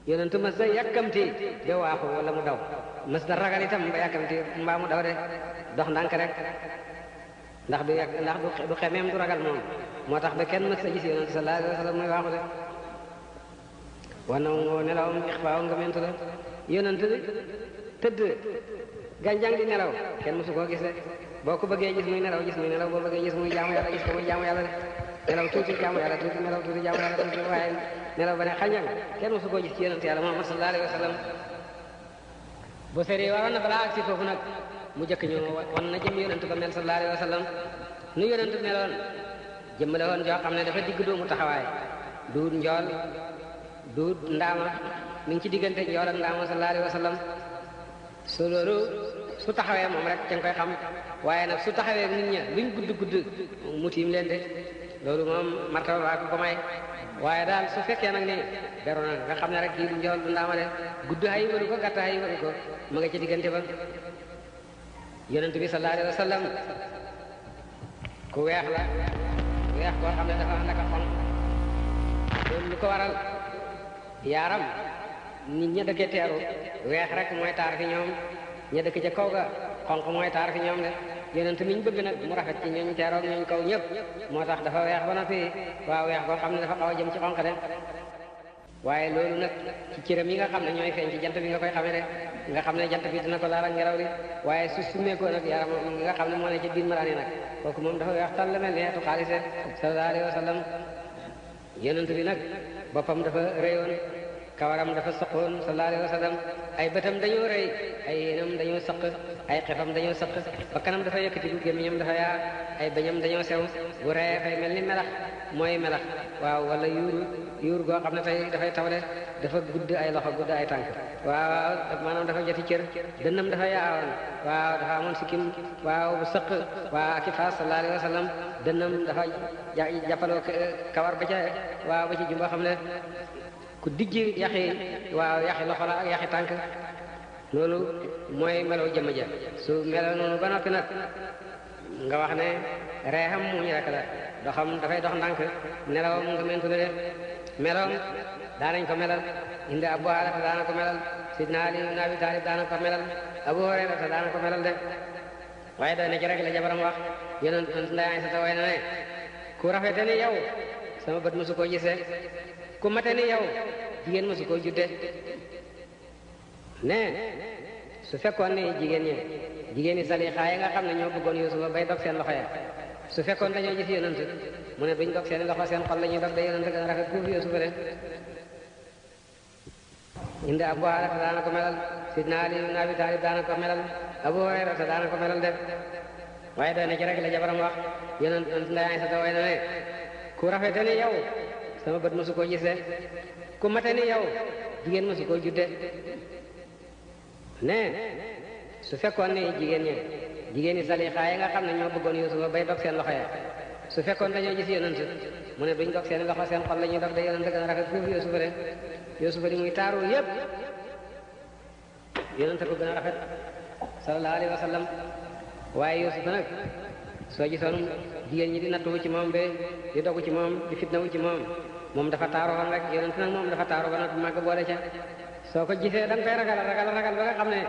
yonentu mas da yàkkamti ba waaxu wala mu daw mas da ragal itam ba yàkkamti mbaa mu daw de dox ndànk rek ndax du xemeem du ragal moom moo tax ba kenn mas da gis yonentu sallallahu alayhi wa sallam muy waaxu de wana moo nelawam ixfaaw nga mentu la yonent bi tëdd gànjang di nelaw kenn mësu koo gis de boo ko bëggee gis muy nelaw gis muy nelaw boo bëggee gis muy jaamu yàlla gis ko muy jaamu yàlla de nelaw tuuti jaamu yàlla tuuti nelaw tuuti jaamu yàlla tuuti waaye nelaw ba ne xañang kenn mësu koo gis ci yonent yàlla Muhammad sallallahu alayhi wa sallam bu seri waroon na balaa ak si foofu nag mu jëkk ñu wan na jëm yonent ba mel sallallahu alayhi wa sallam nu yonent meloon jëmmale woon joo xam ne dafa digg doomu taxawaay duut njool duut ndaama mi ngi ci diggante njool ak ndaama sallallahu alayhi wa sallam su loolu su taxawee moom rek ca nga koy xam waaye nag su taxawee nit ña luñ gudd gudd mu tiim leen de loolu moom martaba baa ko may waaye daal su fekkee nag ni beru na nga xam ne rek kii du njool du ndaama de gudd hay waru ko gàtt hay waru ko ma nga ci diggante ba yonent bi sallallahu alayhi wa sallam ku weex la weex koo xam ne dafa naka xonq loolu lu ko waral yaaram nit ña dëkkee teeru weex rek mooy taar fi ñoom ña dëkk ca kaw ga xonq mooy taar fi ñoom de yonent mi ñu bëgg nag mu rafet ci ñooñu teeroog ñooñu kaw ñëpp moo tax dafa weex ba noppi waaw weex koo xam ne dafa xaw a jëm ci xonq de waaye loolu nag ci cëram yi nga xam ne ñooy feeñ ci jant bi nga koy xamee de nga xam ne jant bi dina ko laal ak ngelaw li waaye su summeekoo nag yaram nga xam ne moo ne ci biir maraan yi nag kooku moom dafa weex tàll mel ni xeetu xaalis sallallahu alayhi wa sallam yonent bi nag boppam dafa rëyoon kawaram dafa saqoon sallallahu alayhi wa sallam ay bëtam dañoo rëy ay yéenam dañoo saq ay xefam dañoo saq bakkanam dafa yëkkati bu gémmiñam dafa yaa ay bañam dañoo sew bu ree fay mel ni melax mooy melax waaw wala yuur goo xam ne dafay tawle dafa gudd ay loxo gudd ay tànk waaw maanaam dafa joti cër dënnam dafa yaawoon waaw dafa amoon sikkim waaw bu sëq waaw ak i faas sallallahu alayhi wa sallam dënnam dafa jàppaloo kawar ba ca waaw ba ci jumba xam ne ku dijji yaxi waaw yaxi loxo la ak yaxi tànk loolu mooy melaw jëmm ja su melaw noonu ba noppi nag nga wax ne reexam muñ rek la doxam dafay dox ndànk nelawam nga mentu ne de melawam daanañ ko melal indi Abu Hurayra daana ko melal Sidna Ali ibn Abi Talib daana ko melal Abu Hurayra daana ko melal de waaye doy na ci rek la jabaram wax yonent Ndey Aysata way na ne ku rafete ni yow sama bët mosu koo gisee ku mate ni yow jigéen mosu koo judde ne su fekkoon ni jigéen ñi Salixaa yi nga xam ne ñoo bëggoon Yuusufa bay dog seen loxo ya su fekkoon dañoo gis yonent mu ne duñ dog seen loxo seen xol la ñuy dog de yonent gën a rafet fuufu Yuusufa de indi Abu Hurayra daana ko melal Sidna Ali ibn Abi Talib daana ko melal Abu Hurayra daana ko melal de waaye doy na ci rek la jabaram wax yonent Ndey Aysata way na ne ku rafete ni yow sama bët mosu koo gisee ku mate ni yow jigéen mosu koo judde ne su fekkoon ni jigéen ñi Salixaa yi nga xam ne ñoo bëggoon Yuusufa bay dog seen loxo ya su fekkoon dañoo gis yonent mu ne duñ dog seen loxo seen xol la ñuy dog de yonent gën a rafet foofu Yuusufa de Yuusufa di muy taaru yépp yonent ko gën a rafet sallallahu alayhi wa sallam waaye Yuusufa nag soo gisoon jigéen ñi di nattuwu ci moom be di dogu ci moom di fitnawu ci moom dafa taaru woon rek yonent nag moom dafa taaru ba nag màgg boole ca soo ko gisee da nga koy ragal ba nga xam ne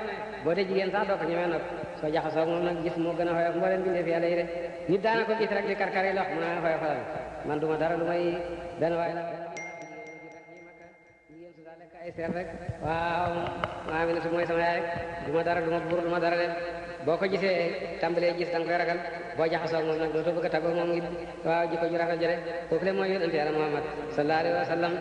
boo dee jigéen sax doo ko ñemee nopp soo jaxasoo moom nag gis moo gën a xoyof mbooleen bindee fi yàlla yi de nit daana ko gis rek di karkar yi lox mun a xoyofalal man duma dara lu may benn waay la jigéen su daa lekk ay seer rek waaw maa mi ne su mooy sama yaay duma dara duma buur duma dara de boo ko gisee tàmbalee gis da nga koy ragal boo jaxasoo moom nag dootoo bëgg a tàggoo moom ngi waaw jikko ju rafet jëre foofu le mooy yonent yàlla Muhammad sallallahu alayhi wa sallam